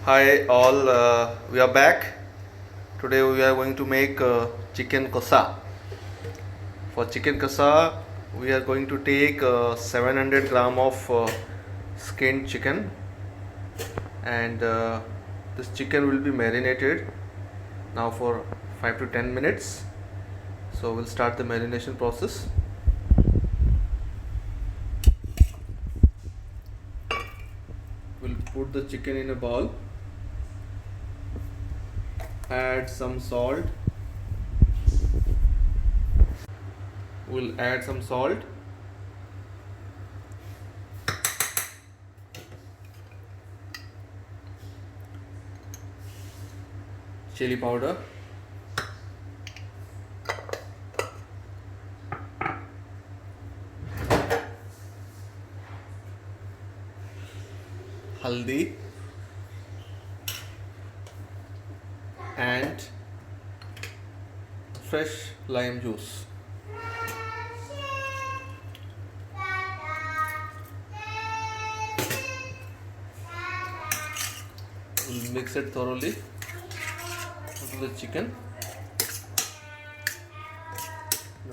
Hi all, we are back. Today we are going to make chicken kosa. For chicken kosa, we are going to take 700 gram of skinned chicken, and this chicken will be marinated now for 5 to 10 minutes. So we'll start the marination process. We'll put the chicken in a bowl, add some salt. We'll add some salt, chili powder, haldi, and fresh lime juice. We'll mix it thoroughly into the chicken.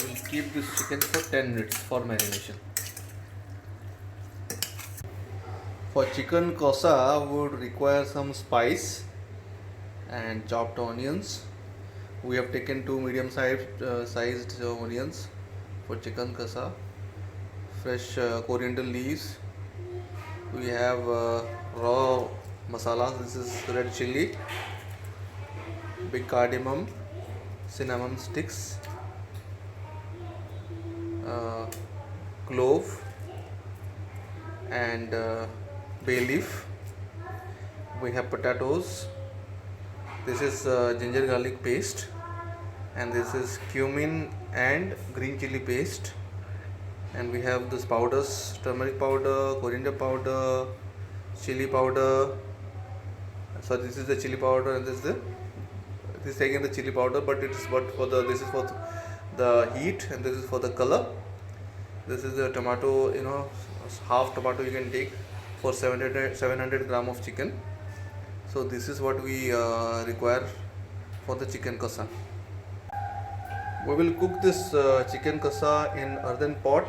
We'll keep this chicken for 10 minutes for marination. For chicken kosa, we would require some spice and chopped onions. We have taken two medium sized onions for chicken kosa. Fresh coriander leaves. We have raw masalas. This is red chili, big cardamom, cinnamon sticks, clove, and bay leaf. We have potatoes. This is ginger garlic paste, and this is cumin and green chili paste. And we have this powders: turmeric powder, coriander powder, chili powder. So this is the chili powder, and this is again the chili powder, but it is what for the this is for the heat, and this is for the color. This is the tomato, half tomato you can take for 700 gram of chicken. So this is what we require for the chicken kasa. We will cook this chicken kasa in earthen pot.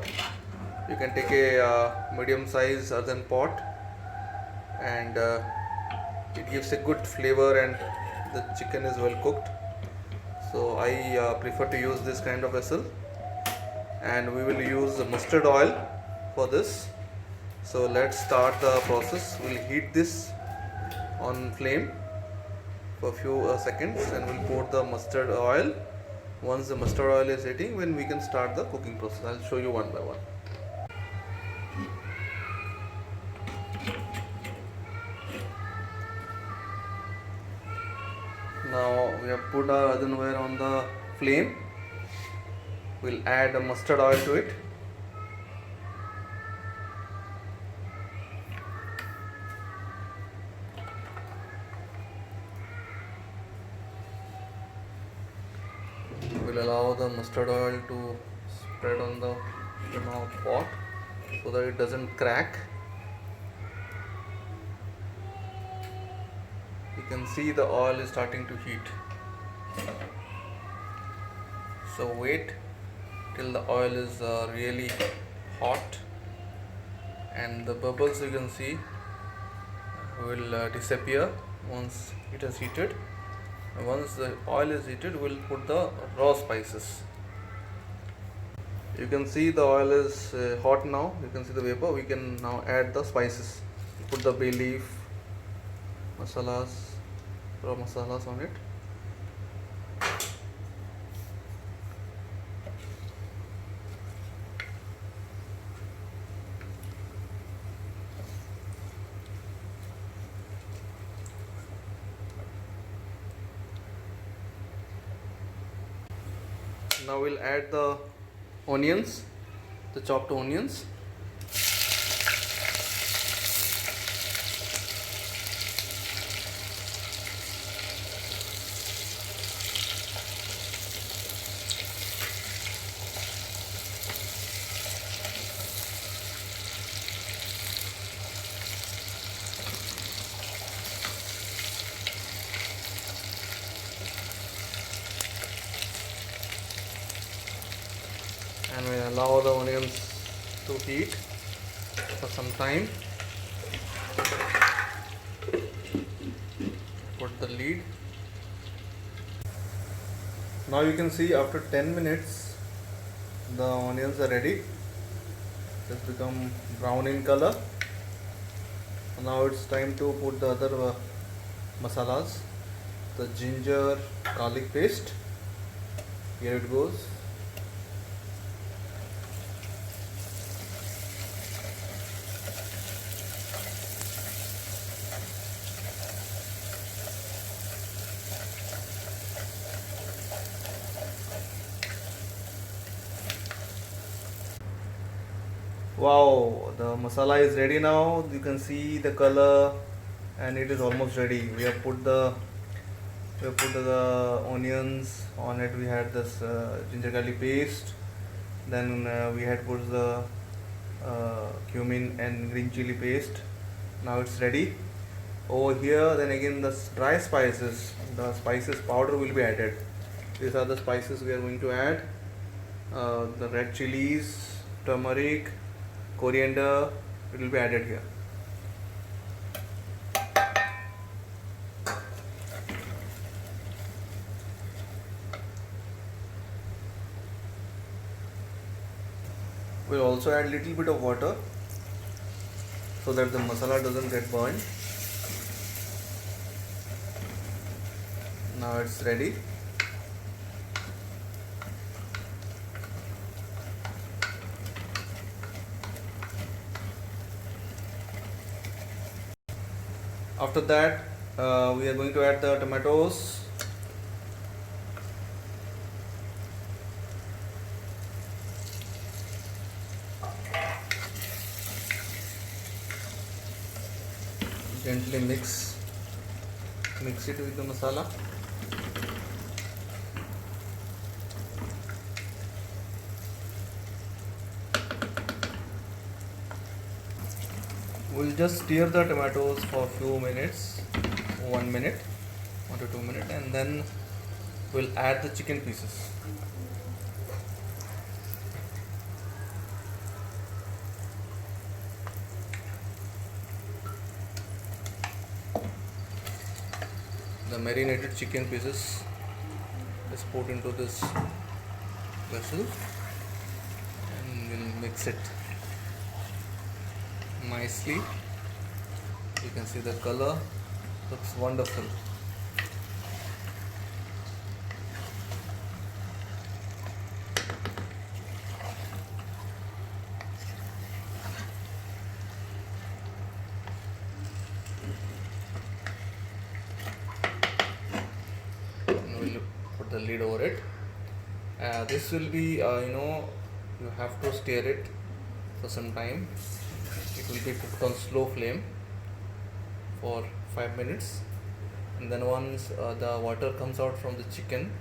You can take a medium size earthen pot, and it gives a good flavor, and the chicken is well cooked. So I prefer to use this kind of vessel, and we will use mustard oil for this. So let's start the process. We'll heat this on flame for a few seconds, and we'll pour the mustard oil. Once the mustard oil is heating, when we can start the cooking process. I'll show you one by one. Now we have put our earthenware on the flame. We'll add mustard oil to it. We'll allow the mustard oil to spread on the pot so that it doesn't crack. You can see the oil is starting to heat. So wait till the oil is really hot, and the bubbles you can see will disappear once it has heated. Once the oil is heated, we'll put the raw spices. You can see the oil is hot now. You can see the vapor. We can now add the spices. Put the bay leaf, masalas, raw masalas on it. Now we'll add the onions, the chopped onions. and we'll allow the onions to heat for some time. Put the lid. Now you can see after 10 minutes the onions are ready. It's become brown in color. Now it's time to put the other masalas. The ginger garlic paste. Here it goes. Wow, the masala is ready now. You can see the color and it is almost ready. We have put the onions on it. We had this ginger garlic paste. Then we had put the cumin and green chili paste. Now it's ready. Over here, then again the dry spices, the spices powder will be added. These are the spices we are going to add. The red chilies, turmeric, coriander, it will be added here. We'll also add little bit of water so that the masala doesn't get burned. Now it's ready. After that, we are going to add the tomatoes. Gently mix it with the masala. We'll just stir the tomatoes for a few minutes, 1 minute, 1 to 2 minutes, and then we'll add the chicken pieces. The marinated chicken pieces is put into this vessel and we'll mix it nicely. You can see the color looks wonderful. We'll put the lid over it. This will be you have to stir it for some time. It will be cooked on slow flame for 5 minutes, and then once the water comes out from the chicken,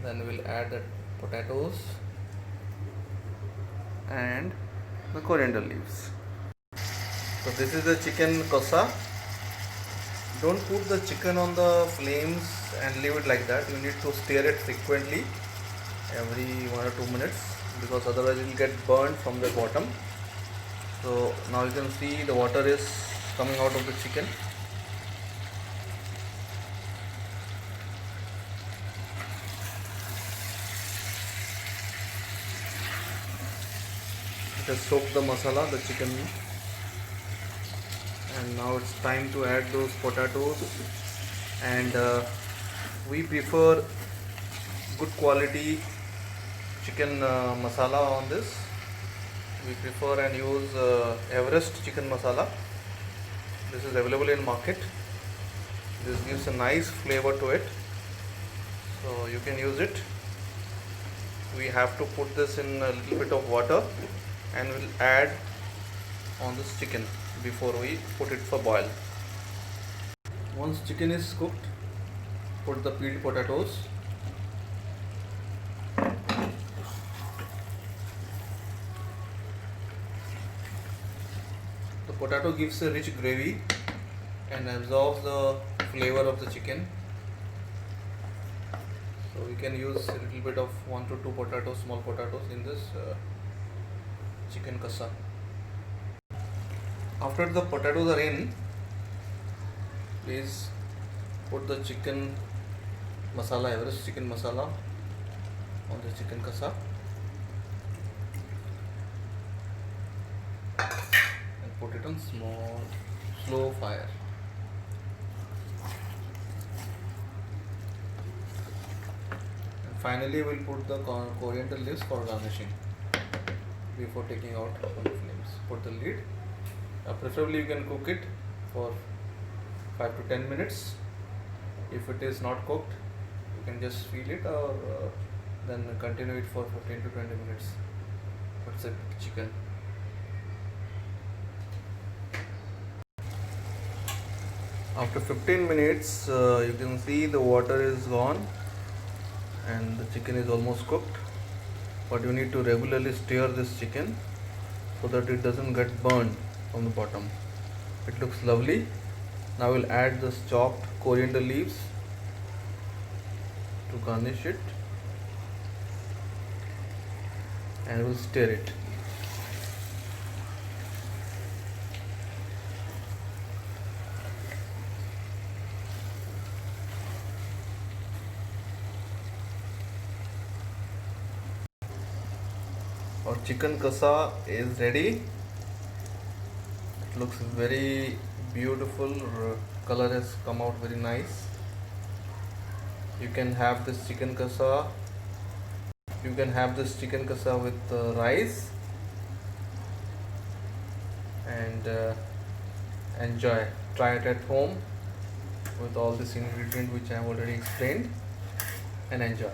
then we'll add the potatoes and the coriander leaves. So this is the chicken kosa. Don't put the chicken on the flames and leave it like that. You need to stir it frequently every 1 or 2 minutes, because otherwise it will get burned from the bottom. So now you can see the water is coming out of the chicken. It has soaked the masala, the chicken, and now it's time to add those potatoes. And we prefer good quality chicken masala on this. We prefer and use Everest chicken masala. This is available in market. This gives a nice flavor to it, so you can use it. We have to put this in a little bit of water and we'll add on this chicken before we put it for boil. Once chicken is cooked, put the peeled potatoes. The potato gives a rich gravy and absorbs the flavor of the chicken. So we can use a little bit of 1 to 2 potatoes, small potatoes in this chicken kasa. After the potatoes are in, please put the chicken masala, Everest chicken masala on the chicken kasa and put it on slow fire. And finally we'll put the coriander leaves for garnishing before taking out from the flames. Put the lid. Preferably you can cook it for 5 to 10 minutes. If it is not cooked, you can just feel it, or then continue it for 15 to 20 minutes. What's it? Chicken. After 15 minutes, you can see the water is gone and the chicken is almost cooked. But you need to regularly stir this chicken so that it doesn't get burned from the bottom. It looks lovely. Now we'll add this chopped coriander leaves to garnish it and we'll stir it. Our chicken kasa is ready. It looks very beautiful. Color has come out very nice. You can have this chicken kasa. You can have this chicken kasa with rice and enjoy. Try it at home with all this ingredient which I have already explained and enjoy.